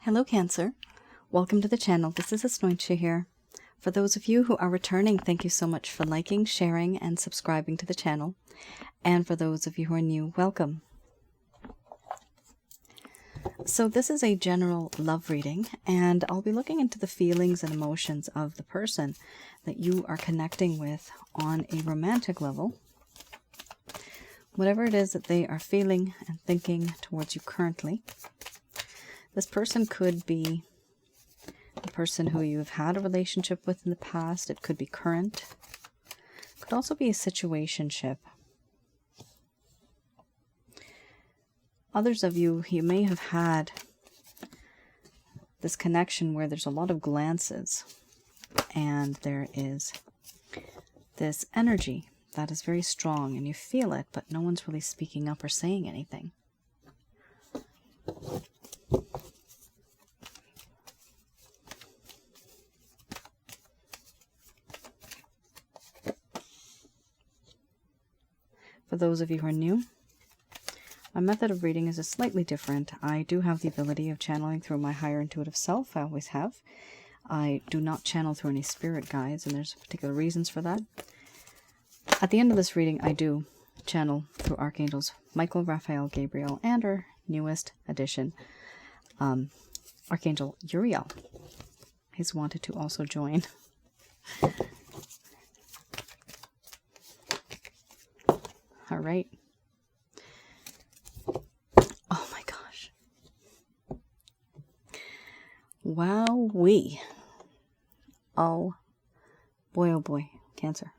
Hello Cancer, welcome to the channel. This is Asnointia here. For those of you who are returning, thank you so much for liking, sharing, and subscribing to the channel. And for those of you who are new, welcome. So this is a general love reading, and I'll be looking into the feelings and emotions of the person that you are connecting with on a romantic level. Whatever it is that they are feeling and thinking towards you currently. This person could be a person who you've had a relationship with in the past. It could be current. It could also be a situationship. Others of you, you may have had this connection where there's a lot of glances and there is this energy that is very strong and you feel it, but no one's really speaking up or saying anything. For those of you who are new, my method of reading is slightly different. I do have the ability of channeling through my higher intuitive self. I always have. I do not channel through any spirit guides, and there's particular reasons for that. At the end of this reading, I do channel through Archangels Michael, Raphael, Gabriel, and our newest addition, Archangel Uriel. He's wanted to also join. All right. Oh my gosh. Wowee. Oh boy, Cancer.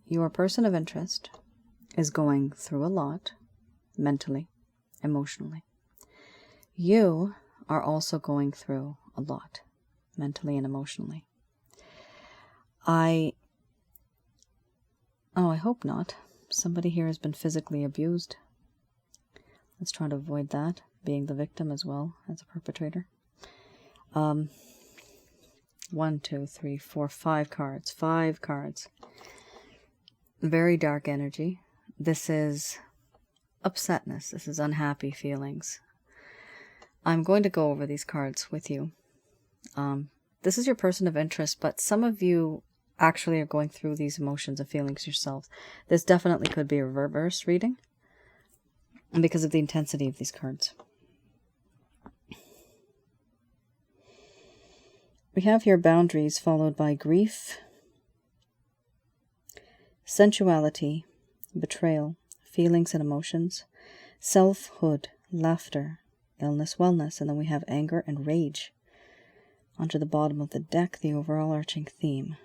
Your person of interest is going through a lot, mentally, emotionally. You are also going through a lot, mentally and emotionally. I hope not. Somebody here has been physically abused. Let's try to avoid that, being the victim as well as a perpetrator. 1, 2, 3, 4, 5 cards. 5 cards. Very dark energy. This is upsetness. This is unhappy feelings. I'm going to go over these cards with you. This is your person of interest, but some of you actually are going through these emotions and feelings yourselves. This definitely could be a reverse reading because of the intensity of these cards. We have here boundaries followed by grief, sensuality, betrayal, feelings and emotions, selfhood, laughter, illness, wellness, and then we have anger and rage. Onto the bottom of the deck, the overall arching theme.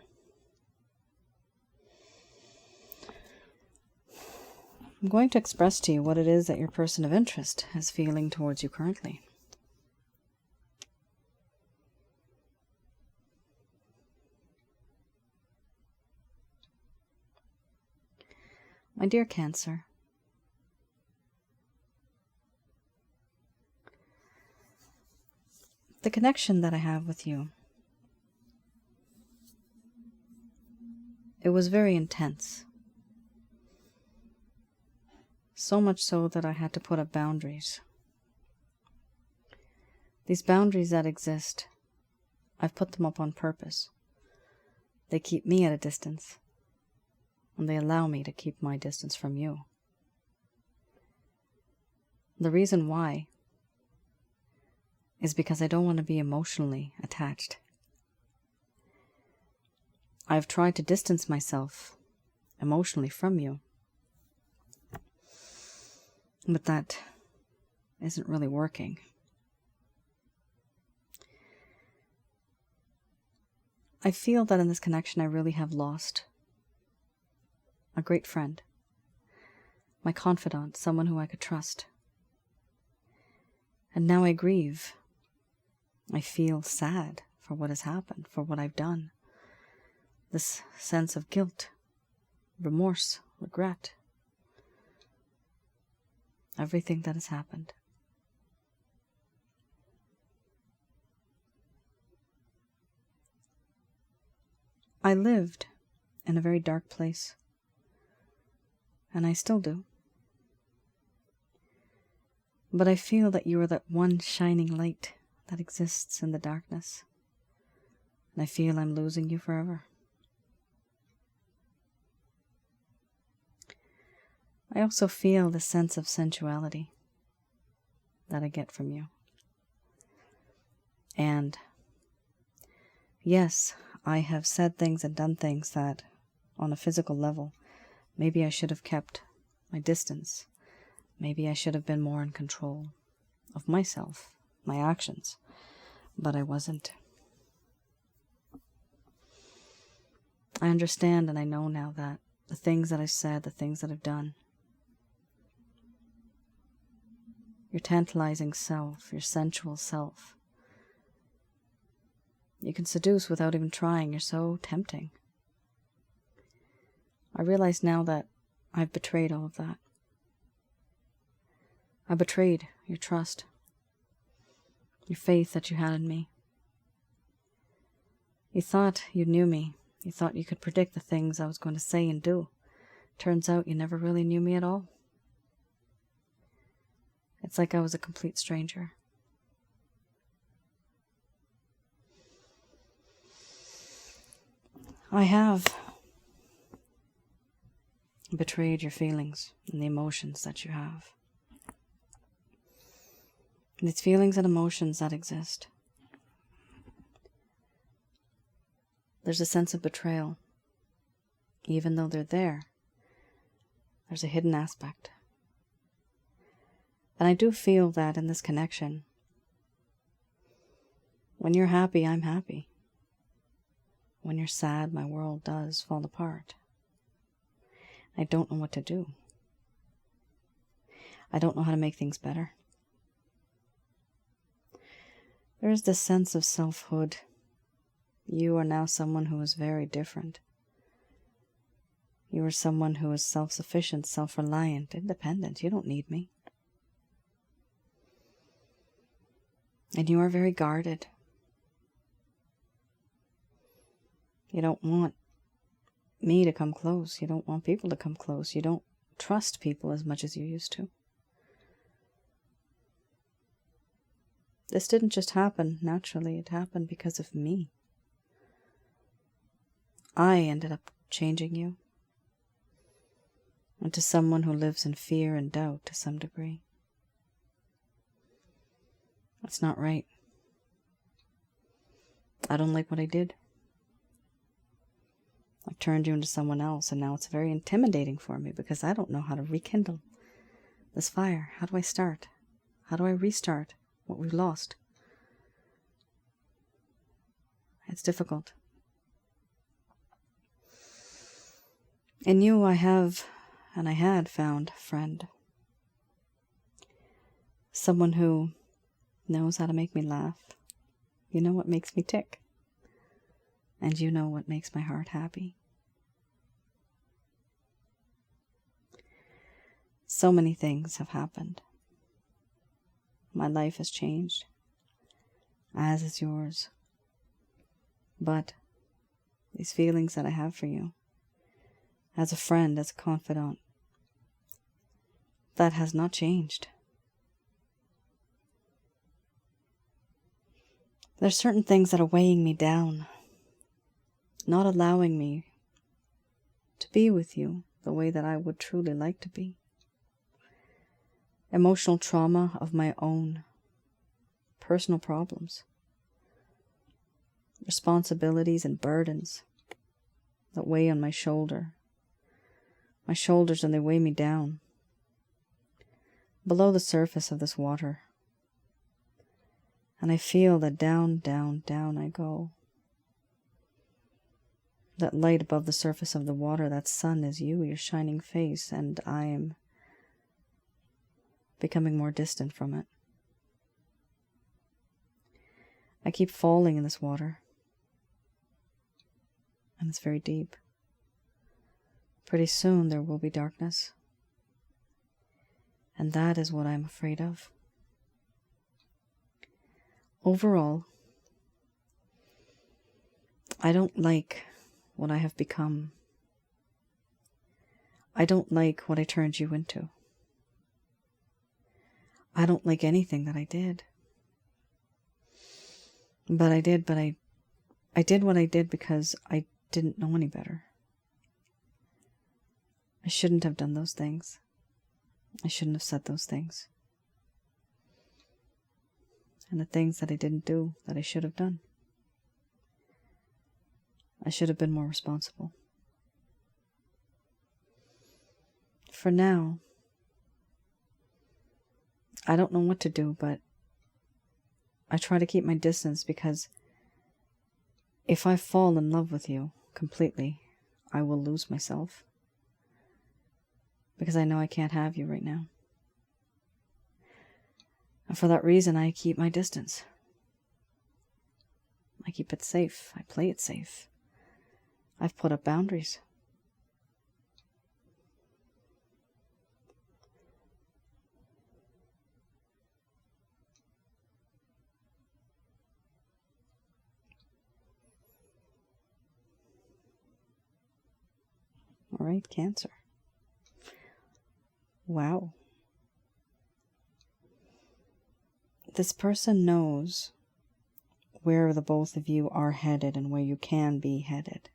I'm going to express to you what it is that your person of interest is feeling towards you currently. My dear Cancer, the connection that I have with you, it was very intense. So much so that I had to put up boundaries. These boundaries that exist, I've put them up on purpose. They keep me at a distance, and they allow me to keep my distance from you. The reason why is because I don't want to be emotionally attached. I've tried to distance myself emotionally from you, but that isn't really working. I feel that in this connection I really have lost a great friend, my confidant, someone who I could trust. And now I grieve. I feel sad for what has happened, for what I've done. This sense of guilt, remorse, regret. Everything that has happened. I lived in a very dark place, and I still do. But I feel that you are that one shining light that exists in the darkness. And I feel I'm losing you forever. I also feel the sense of sensuality that I get from you. And yes, I have said things and done things that, on a physical level, maybe I should have kept my distance. Maybe I should have been more in control of myself, my actions, but I wasn't. I understand and I know now that the things that I said, the things that I've done, your tantalizing self, your sensual self, you can seduce without even trying. You're so tempting. I realize now that I've betrayed all of that. I betrayed your trust, your faith that you had in me. You thought you knew me. You thought you could predict the things I was going to say and do. Turns out you never really knew me at all. It's like I was a complete stranger. I have betrayed your feelings and the emotions that you have. These feelings and emotions that exist. There's a sense of betrayal. Even though they're there, there's a hidden aspect. And I do feel that in this connection, when you're happy, I'm happy. When you're sad, my world does fall apart. I don't know what to do. I don't know how to make things better. There is this sense of selfhood. You are now someone who is very different. You are someone who is self-sufficient, self-reliant, independent. You don't need me. And you are very guarded. You don't want me to come close. You don't want people to come close. You don't trust people as much as you used to. This didn't just happen naturally. It happened because of me. I ended up changing you into someone who lives in fear and doubt to some degree. That's not right. I don't like what I did. I've turned you into someone else, and now it's very intimidating for me because I don't know how to rekindle this fire. How do I start? How do I restart what we've lost? It's difficult. In you, I have, and I had found a friend. Someone who knows how to make me laugh. You know what makes me tick. And you know what makes my heart happy. So many things have happened. My life has changed, as is yours. But these feelings that I have for you, as a friend, as a confidant, that has not changed. There's certain things that are weighing me down, not allowing me to be with you the way that I would truly like to be. Emotional trauma of my own, personal problems, responsibilities and burdens that weigh on my shoulders, and they weigh me down, below the surface of this water. And I feel that down, down, down I go. That light above the surface of the water, that sun is you, your shining face, and I am becoming more distant from it. I keep falling in this water, and it's very deep. Pretty soon there will be darkness, and that is what I'm afraid of. Overall, I don't like what I have become. I don't like what I turned you into. I don't like anything that I did. But I did what I did because I didn't know any better. I shouldn't have done those things. I shouldn't have said those things. And the things that I didn't do that I should have done. I should have been more responsible. For now, I don't know what to do, but I try to keep my distance, because if I fall in love with you completely, I will lose myself. Because I know I can't have you right now. And for that reason, I keep my distance. I keep it safe. I play it safe. I've put up boundaries. All right, Cancer. Wow. This person knows where the both of you are headed and where you can be headed.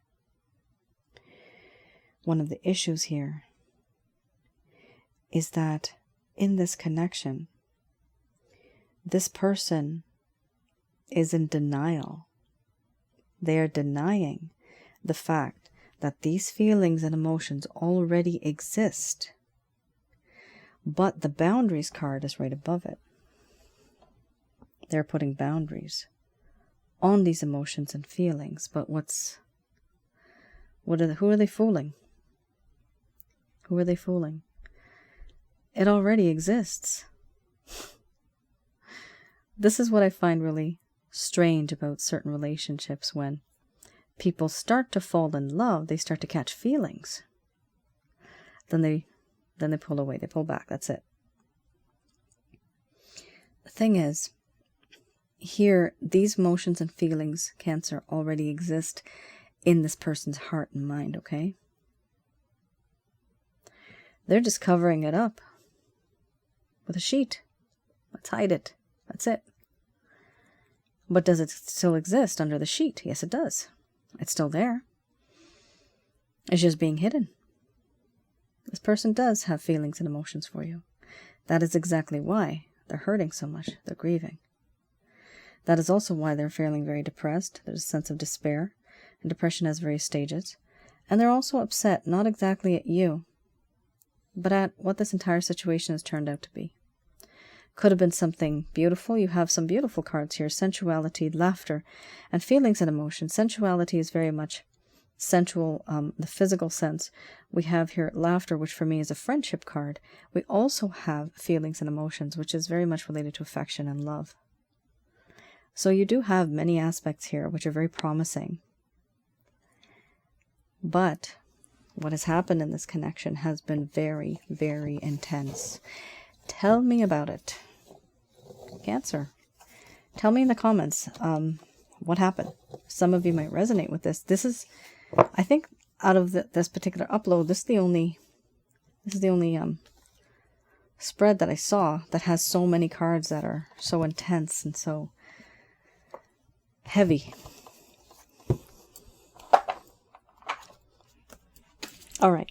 One of the issues here is that in this connection, this person is in denial. They are denying the fact that these feelings and emotions already exist. But the boundaries card is right above it. They're putting boundaries on these emotions and feelings. But who are they fooling? Who are they fooling? It already exists. This is what I find really strange about certain relationships. When people start to fall in love, they start to catch feelings. Then they pull away, they pull back, that's it. The thing is, here, these emotions and feelings, Cancer, already exist in this person's heart and mind, okay? They're just covering it up with a sheet. Let's hide it. That's it. But does it still exist under the sheet? Yes, it does. It's still there. It's just being hidden. This person does have feelings and emotions for you. That is exactly why they're hurting so much. They're grieving. That is also why they're feeling very depressed. There's a sense of despair, and depression has various stages. And they're also upset, not exactly at you, but at what this entire situation has turned out to be. Could have been something beautiful. You have some beautiful cards here. Sensuality, laughter, and feelings and emotions. Sensuality is very much sensual, the physical sense. We have here laughter, which for me is a friendship card. We also have feelings and emotions, which is very much related to affection and love. So you do have many aspects here which are very promising. But what has happened in this connection has been very, very intense. Tell me about it. Cancer. Tell me in the comments what happened. Some of you might resonate with this. This is, I think, out of this particular upload, this is the only spread that I saw that has so many cards that are so intense and so heavy. All right.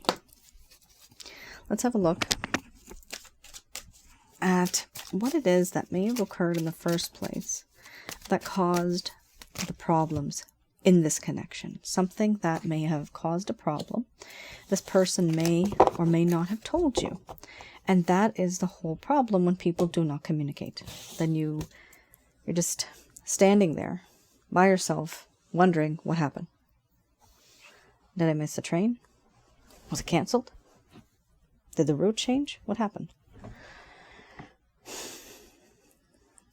Let's have a look at what it is that may have occurred in the first place that caused the problems in this connection. Something that may have caused a problem. This person may or may not have told you. And that is the whole problem when people do not communicate. Then you're just standing there by yourself wondering what happened. Did I miss the train? Was it canceled? Did the route change? What happened?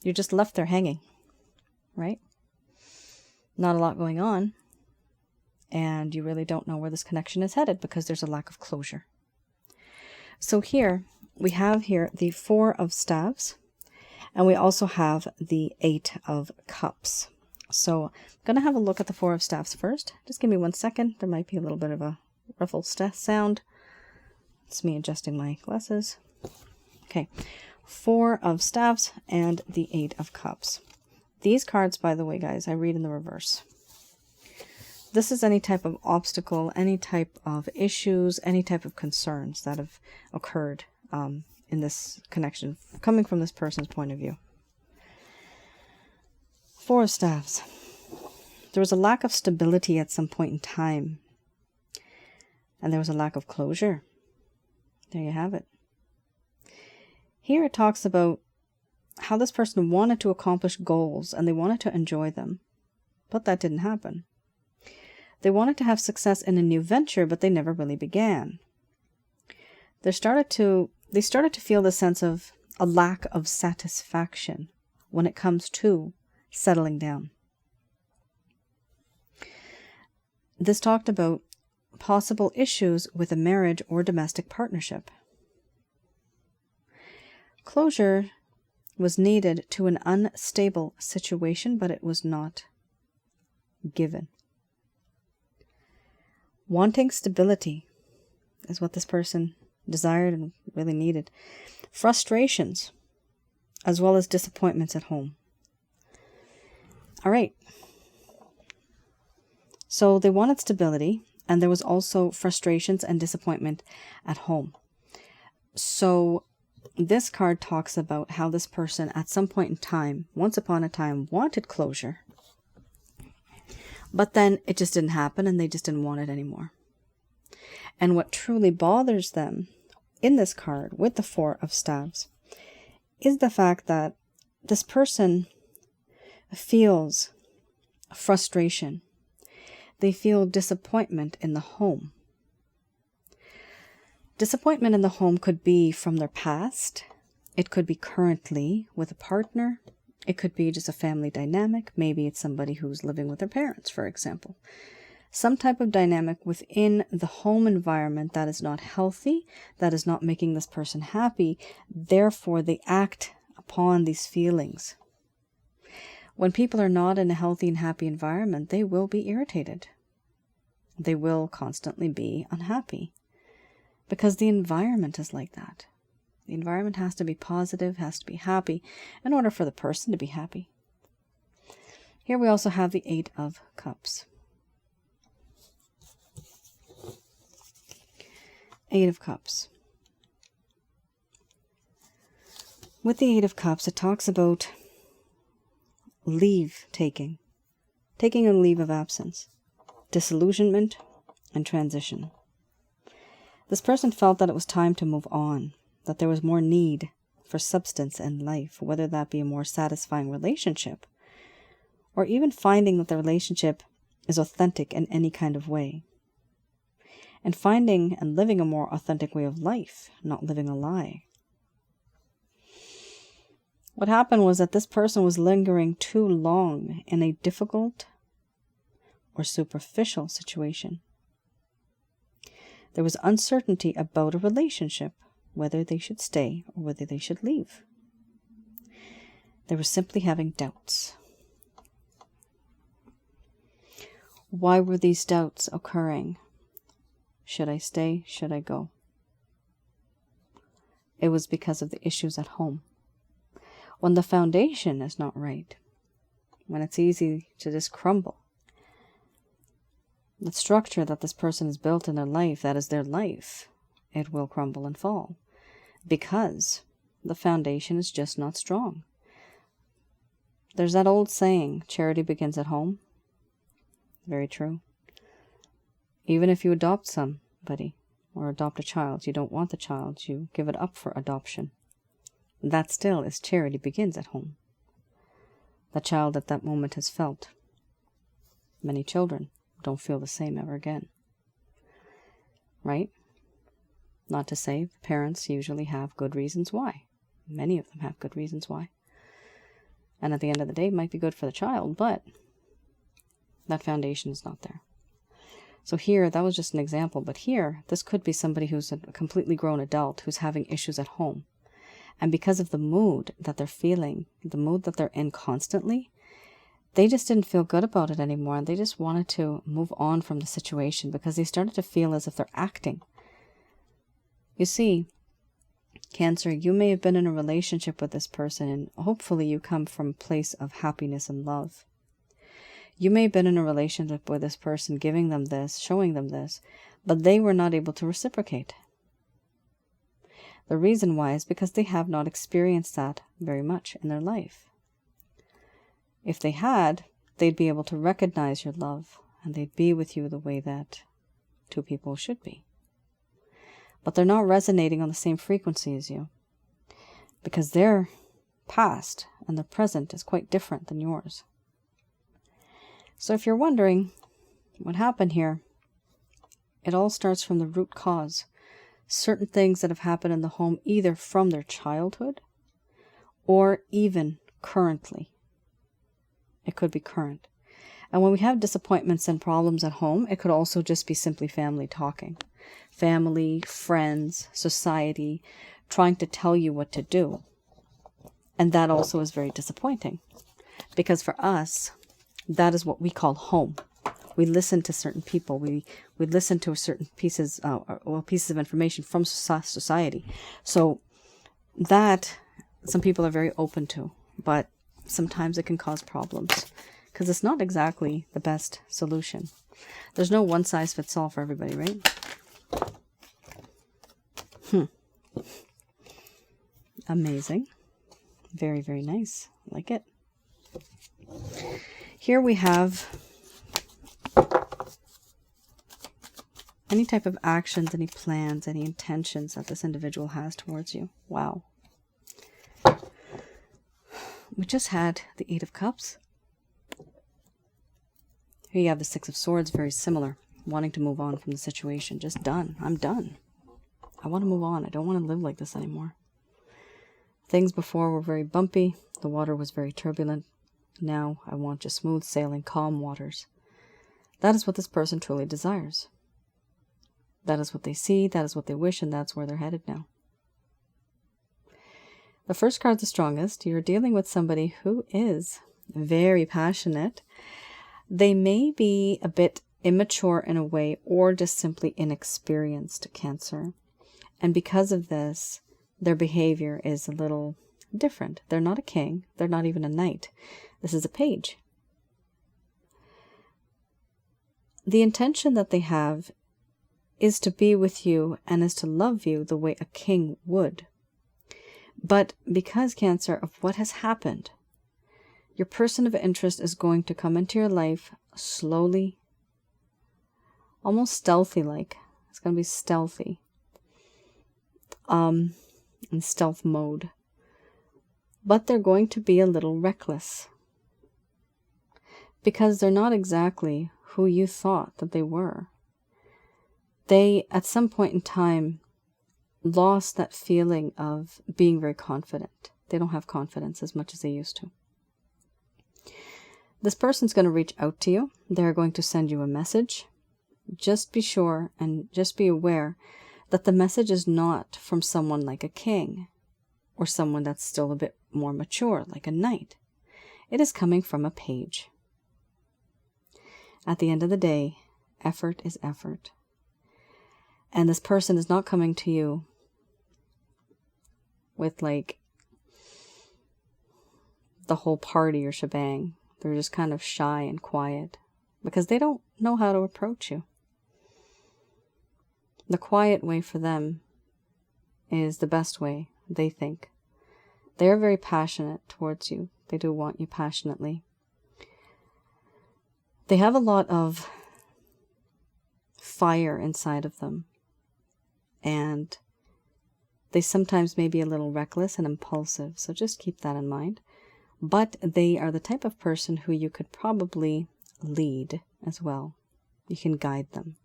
You're just left there hanging, right? Not a lot going on. And you really don't know where this connection is headed because there's a lack of closure. So here, we have here the 4 of Staves. And we also have the 8 of Cups. So I'm going to have a look at the 4 of Staves first. Just give me 1 second. There might be a little bit of a ruffled sound. It's me adjusting my glasses. Okay. Four of Staves and the Eight of Cups. These cards, by the way, guys, I read in the reverse. This is any type of obstacle, any type of issues, any type of concerns that have occurred in this connection, coming from this person's point of view. Four of Staves. There was a lack of stability at some point in time. And there was a lack of closure. There you have it. Here it talks about how this person wanted to accomplish goals and they wanted to enjoy them. But that didn't happen. They wanted to have success in a new venture, but they never really began. They started to feel the sense of a lack of satisfaction when it comes to settling down. This talked about possible issues with a marriage or domestic partnership. Closure was needed to an unstable situation, but it was not given. Wanting stability is what this person desired and really needed. Frustrations, as well as disappointments at home. All right. So they wanted stability, and there was also frustrations and disappointment at home. So this card talks about how this person at some point in time, once upon a time, wanted closure. But then it just didn't happen and they just didn't want it anymore. And what truly bothers them in this card with the Four of Staves is the fact that this person feels frustration. They feel disappointment in the home. Disappointment in the home could be from their past. It could be currently with a partner. It could be just a family dynamic. Maybe it's somebody who's living with their parents, for example. Some type of dynamic within the home environment that is not healthy, that is not making this person happy. Therefore, they act upon these feelings. When people are not in a healthy and happy environment, they will be irritated. They will constantly be unhappy because the environment is like that. The environment has to be positive, has to be happy in order for the person to be happy. Here we also have the Eight of Cups. Eight of Cups. With the Eight of Cups, it talks about leave taking a leave of absence, disillusionment, and transition. This person felt that it was time to move on, that there was more need for substance in life, whether that be a more satisfying relationship, or even finding that the relationship is authentic in any kind of way, and finding and living a more authentic way of life, not living a lie. What happened was that this person was lingering too long in a difficult or superficial situation. There was uncertainty about a relationship, whether they should stay or whether they should leave. They were simply having doubts. Why were these doubts occurring? Should I stay? Should I go? It was because of the issues at home. When the foundation is not right, when it's easy to just crumble, the structure that this person has built in their life, that is their life, it will crumble and fall because the foundation is just not strong. There's that old saying, charity begins at home. Very true. Even if you adopt somebody or adopt a child, you don't want the child, you give it up for adoption. That still is charity begins at home. The child at that moment has felt. Many children don't feel the same ever again. Right? Not to say parents usually have good reasons why. Many of them have good reasons why. And at the end of the day, it might be good for the child, but that foundation is not there. So here, that was just an example, but here, this could be somebody who's a completely grown adult who's having issues at home. And because of the mood that they're feeling, the mood that they're in constantly, they just didn't feel good about it anymore. And they just wanted to move on from the situation because they started to feel as if they're acting. You see, Cancer, you may have been in a relationship with this person, and hopefully you come from a place of happiness and love. You may have been in a relationship with this person, giving them this, showing them this, but they were not able to reciprocate. The reason why is because they have not experienced that very much in their life. If they had, they'd be able to recognize your love, and they'd be with you the way that two people should be. But they're not resonating on the same frequency as you, because their past and their present is quite different than yours. So if you're wondering what happened here, it all starts from the root cause. Certain things that have happened in the home, either from their childhood or even currently. It could be current. And when we have disappointments and problems at home, it could also just be simply family talking. Family, friends, society, trying to tell you what to do. And that also is very disappointing. Because for us, that is what we call home. We listen to certain people. We listen to certain pieces of information from society. So that some people are very open to, but sometimes it can cause problems because it's not exactly the best solution. There's no one size fits all for everybody, right? Amazing. Very, very nice. Like it. Here we have any type of actions, any plans, any intentions that this individual has towards you. Wow. We just had the Eight of Cups. Here you have the Six of Swords, very similar. Wanting to move on from the situation. Just done. I'm done. I want to move on. I don't want to live like this anymore. Things before were very bumpy. The water was very turbulent. Now I want just smooth sailing, calm waters. That is what this person truly desires. That is what they see, that is what they wish, and that's where they're headed now. The first card's the strongest. You're dealing with somebody who is very passionate. They may be a bit immature in a way, or just simply inexperienced, Cancer. And because of this, their behavior is a little different. They're not a king. They're not even a knight. This is a page. The intention that they have is to be with you and is to love you the way a king would. But because, Cancer, of what has happened, your person of interest is going to come into your life slowly, almost stealthy-like. It's going to be stealthy. In stealth mode. But they're going to be a little reckless. Because they're not exactly who you thought that they were. They, at some point in time, lost that feeling of being very confident. They don't have confidence as much as they used to. This person's going to reach out to you. They're going to send you a message. Just be sure and just be aware that the message is not from someone like a king or someone that's still a bit more mature, like a knight. It is coming from a page. At the end of the day, effort is effort. And this person is not coming to you with like the whole party or shebang. They're just kind of shy and quiet because they don't know how to approach you. The quiet way for them is the best way, they think. They're very passionate towards you. They do want you passionately. They have a lot of fire inside of them. And they sometimes may be a little reckless and impulsive. So just keep that in mind. But they are the type of person who you could probably lead as well. You can guide them.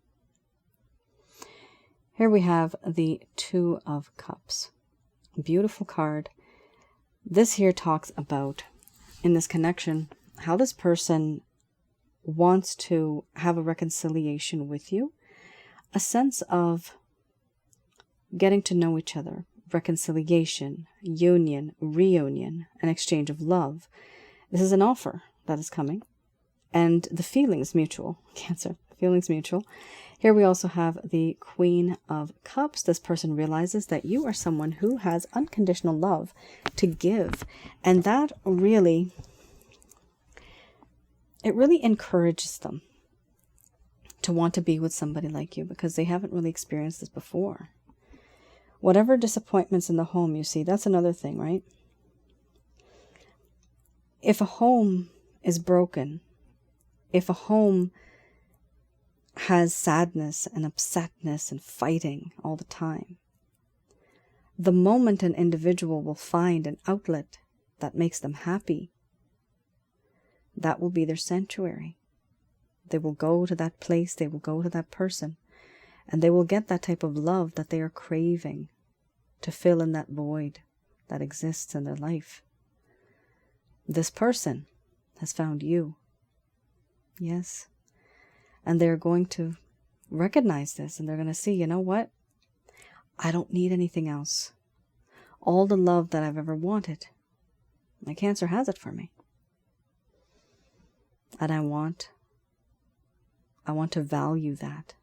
Here we have the Two of Cups. Beautiful card. This here talks about, in this connection, how this person wants to have a reconciliation with you. A sense of getting to know each other. Reconciliation, union, reunion, an exchange of love. This is an offer that is coming. And the feeling is mutual, Cancer. Feelings mutual. Here we also have the Queen of Cups. This person realizes that you are someone who has unconditional love to give. And that really, it really encourages them to want to be with somebody like you, because they haven't really experienced this before. Whatever disappointments in the home you see, that's another thing, right? If a home is broken, if a home has sadness and upsetness and fighting all the time, the moment an individual will find an outlet that makes them happy, that will be their sanctuary. They will go to that place, they will go to that person, and they will get that type of love that they are craving to fill in that void that exists in their life. This person has found you. Yes. And they're going to recognize this, and they're going to see, you know what? I don't need anything else. All the love that I've ever wanted, my Cancer has it for me. And I want to value that.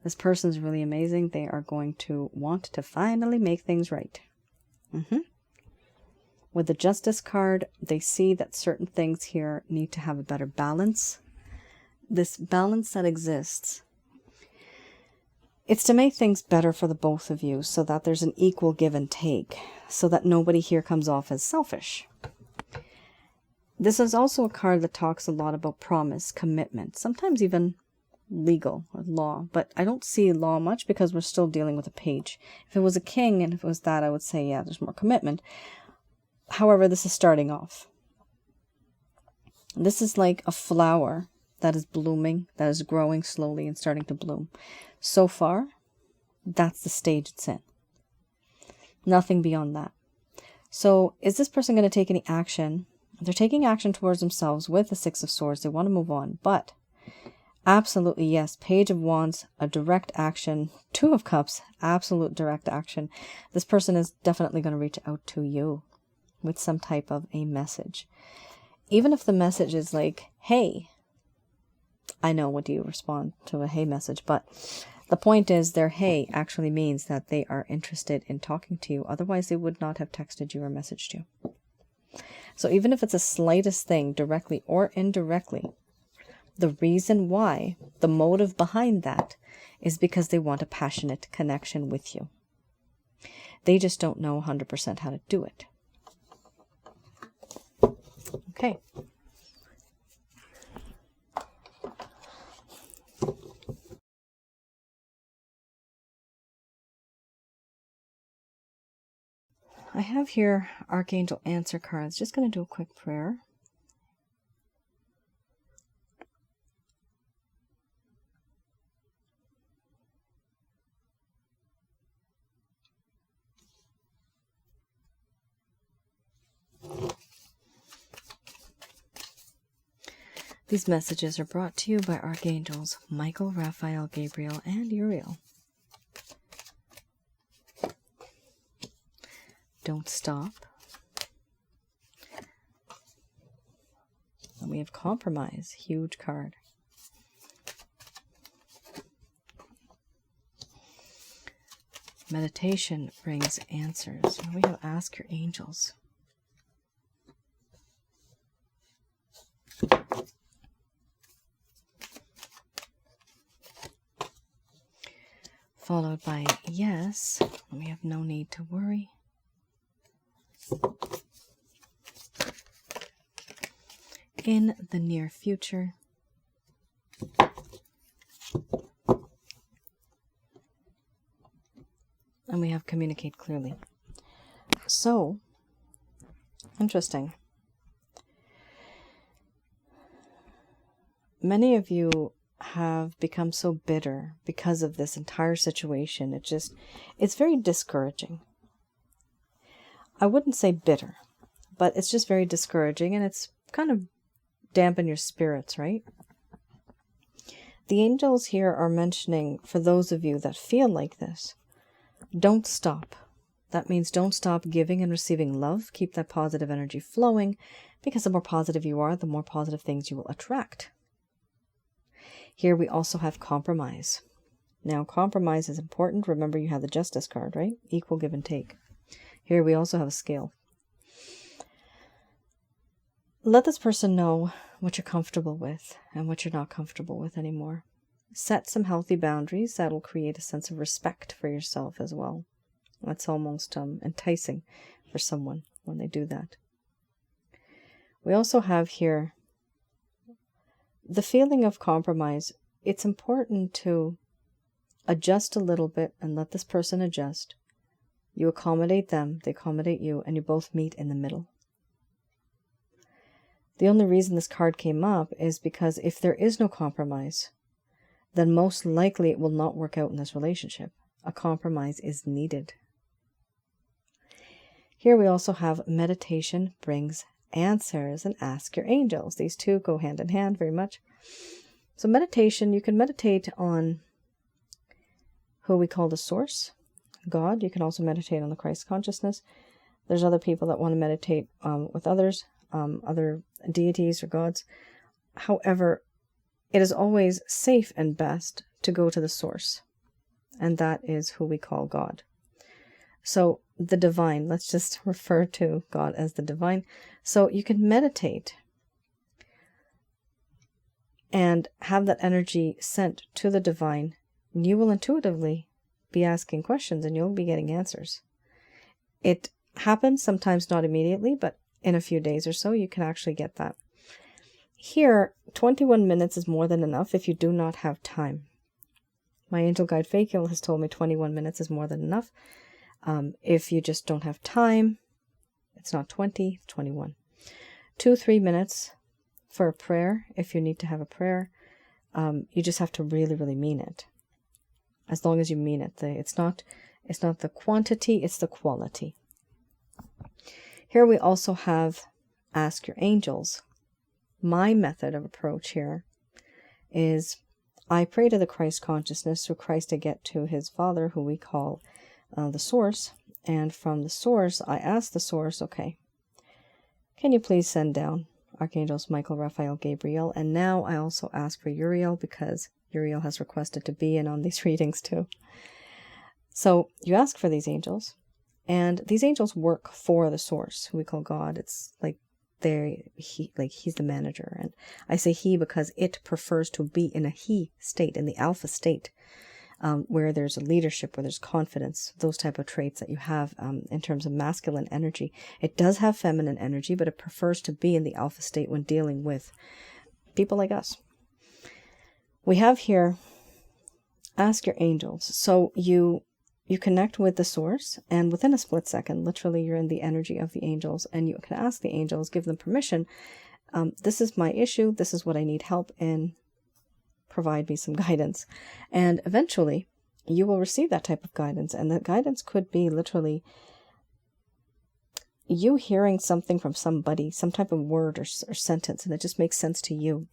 This person's really amazing. They are going to want to finally make things right. With the Justice card, they see that certain things here need to have a better balance. This balance that exists, it's to make things better for the both of you, so that there's an equal give and take, so that nobody here comes off as selfish. This is also a card that talks a lot about promise, commitment, sometimes even legal or law, but I don't see law much because we're still dealing with a page. If it was a king and if it was that, I would say, yeah, there's more commitment. However, this is starting off. This is like a flower that is blooming, that is growing slowly and starting to bloom. So far, that's the stage it's in. Nothing beyond that. So is this person going to take any action? They're taking action towards themselves with the Six of Swords. They want to move on, but absolutely yes. Page of Wands, a direct action. Two of Cups, absolute direct action. This person is definitely going to reach out to you with some type of a message. Even if the message is like, hey, I know, what do you respond to a hey message? But the point is, their hey actually means that they are interested in talking to you. Otherwise, they would not have texted you or messaged you. So even if it's the slightest thing, directly or indirectly, the reason why, the motive behind that, is because they want a passionate connection with you. They just don't know 100% how to do it. Okay. I have here Archangel Answer cards. Just going to do a quick prayer. These messages are brought to you by Archangels Michael, Raphael, Gabriel, and Uriel. Don't stop. And we have Compromise, huge card. Meditation brings answers. And we have Ask Your Angels. Followed by Yes. And we have No Need to Worry. In the near future. And we have Communicate Clearly. So, interesting. Many of you have become so bitter because of this entire situation. It's very discouraging. I wouldn't say bitter, but it's just very discouraging, and it's kind of dampen your spirits, right? The angels here are mentioning, for those of you that feel like this, don't stop. That means don't stop giving and receiving love. Keep that positive energy flowing, because the more positive you are, the more positive things you will attract. Here we also have compromise. Now, compromise is important. Remember, you have the Justice card, right? Equal give and take. Here we also have a scale. Let this person know what you're comfortable with and what you're not comfortable with anymore. Set some healthy boundaries that will create a sense of respect for yourself as well. That's almost enticing for someone when they do that. We also have here the feeling of compromise. It's important to adjust a little bit and let this person adjust. You accommodate them, they accommodate you, and you both meet in the middle. The only reason this card came up is because if there is no compromise, then most likely it will not work out in this relationship. A compromise is needed. Here we also have meditation brings answers and ask your angels. These two go hand in hand very much. So meditation, you can meditate on who we call the source, God. You can also meditate on the Christ consciousness. There's other people that want to meditate with others, other deities or gods. However, it is always safe and best to go to the source, and that is who we call God. So the divine, let's just refer to God as the divine. So you can meditate and have that energy sent to the divine. You will intuitively be asking questions and you'll be getting answers. It happens sometimes not immediately, but in a few days or so, you can actually get that. Here, 21 minutes is more than enough if you do not have time. My angel guide Fakil has told me 21 minutes is more than enough. If you just don't have time, it's not 20, it's 21. 2-3 minutes for a prayer, if you need to have a prayer. You just have to really, really mean it. As long as you mean it. It's not the quantity, it's the quality. Here we also have ask your angels. My method of approach here is I pray to the Christ consciousness. Through Christ I get to his Father, who we call the source. And from the source, I ask the source, okay, can you please send down Archangels Michael, Raphael, Gabriel? And now I also ask for Uriel, because Uriel has requested to be in on these readings too. So you ask for these angels, and these angels work for the source, who we call God. It's like he's the manager. And I say he because it prefers to be in a he state, in the alpha state, where there's a leadership, where there's confidence, those type of traits that you have in terms of masculine energy. It does have feminine energy, but it prefers to be in the alpha state when dealing with people like us. We have here, ask your angels. So you connect with the source, and within a split second, literally you're in the energy of the angels, and you can ask the angels, give them permission. This is my issue. This is what I need help in. Provide me some guidance. And eventually you will receive that type of guidance. And the guidance could be literally you hearing something from somebody, some type of word or sentence, and it just makes sense to you.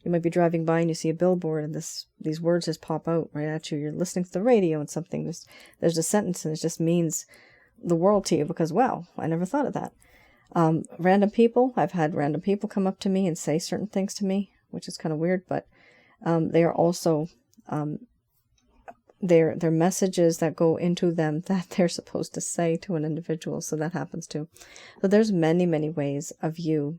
You might be driving by and you see a billboard and these words just pop out right at you. You're listening to the radio and something, there's a sentence and it just means the world to you because, wow, I never thought of that. Random people, I've had random people come up to me and say certain things to me, which is kind of weird, but they are also, they're messages that go into them that they're supposed to say to an individual. So that happens too. So there's many, many ways of you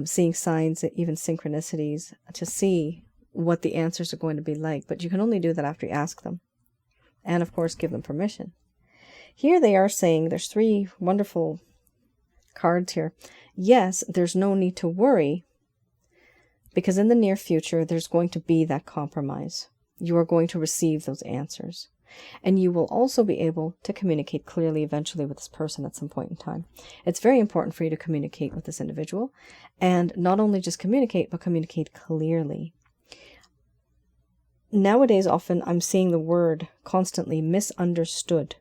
seeing signs, even synchronicities, to see what the answers are going to be like. But you can only do that after you ask them. And of course, give them permission. Here they are saying, there's 3 wonderful cards here. Yes, there's no need to worry, because in the near future, there's going to be that compromise. You are going to receive those answers. And you will also be able to communicate clearly eventually with this person at some point in time. It's very important for you to communicate with this individual. And not only just communicate, but communicate clearly. Nowadays, often I'm seeing the word constantly misunderstood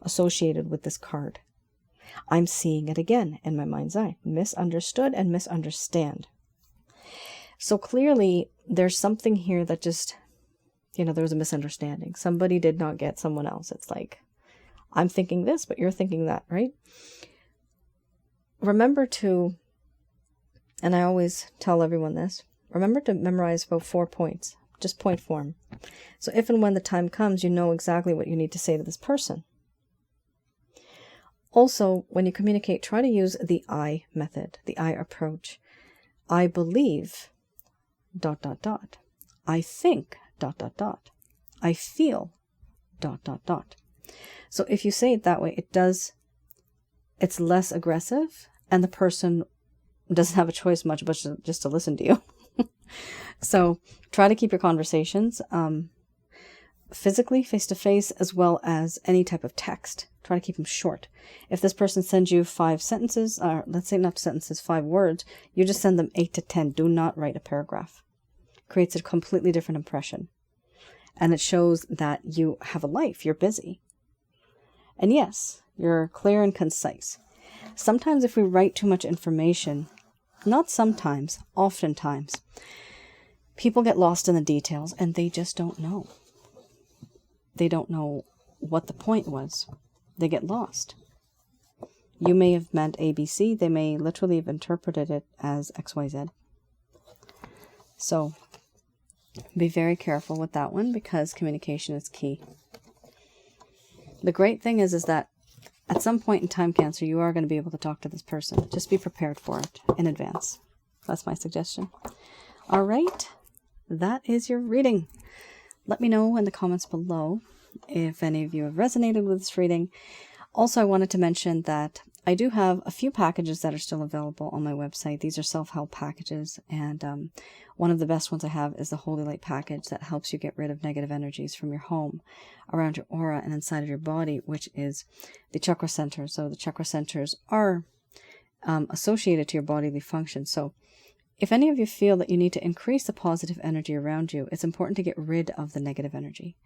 associated with this card. I'm seeing it again in my mind's eye. Misunderstood and misunderstand. So clearly, there's something here that just, there was a misunderstanding. Somebody did not get someone else. It's like, I'm thinking this, but you're thinking that, right? Remember to, and I always tell everyone this, Remember to memorize about 4 points, just point form. So if and when the time comes, you know exactly what you need to say to this person. Also, when you communicate, try to use the I method, the I approach. I believe, ... I think, ... I feel, ... So if you say it that way, it's less aggressive, and the person doesn't have a choice much but just to listen to you. So try to keep your conversations physically, face-to-face, as well as any type of text. Try to keep them short. If this person sends you 5 sentences, or let's say not sentences, 5 words, you just send them 8 to 10. Do not write a paragraph. Creates a completely different impression. And it shows that you have a life, you're busy. And yes, you're clear and concise. Sometimes if we write too much information, not sometimes, oftentimes, people get lost in the details and they just don't know. They don't know what the point was. They get lost. You may have meant ABC. They may literally have interpreted it as XYZ. So be very careful with that one because communication is key. The great thing is that at some point in time, Cancer, you are going to be able to talk to this person. Just be prepared for it in advance. That's my suggestion. All right. That is your reading. Let me know in the comments below if any of you have resonated with this reading. Also, I wanted to mention that I do have a few packages that are still available on my website. These are self-help packages, and one of the best ones I have is the Holy Light package that helps you get rid of negative energies from your home, around your aura, and inside of your body, which is the chakra centers. So the chakra centers are associated to your bodily function. So if any of you feel that you need to increase the positive energy around you, it's important to get rid of the negative energy.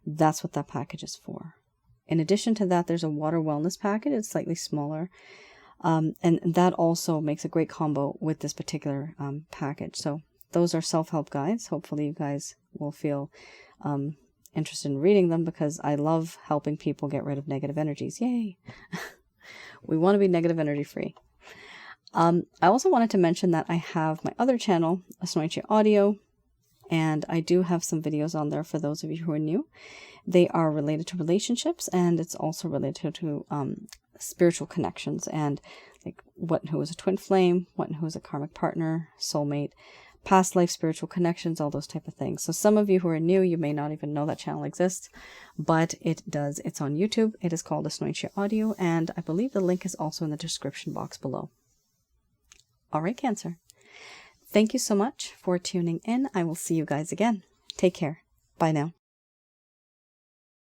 That's what that package is for. In addition to that, there's a water wellness package. It's slightly smaller. And that also makes a great combo with this particular package. So those are self-help guides. Hopefully you guys will feel interested in reading them because I love helping people get rid of negative energies. Yay! We want to be negative energy free. I also wanted to mention that I have my other channel, Asnointia Audio, and I do have some videos on there for those of you who are new. They are related to relationships, and it's also related to spiritual connections and like who is a twin flame, who is a karmic partner, soulmate, past life spiritual connections, all those type of things. So some of you who are new, you may not even know that channel exists, but it does. It's on YouTube. It is called Asnointia Audio, and I believe the link is also in the description box below. All right, Cancer. Thank you so much for tuning in. I will see you guys again. Take care. Bye now.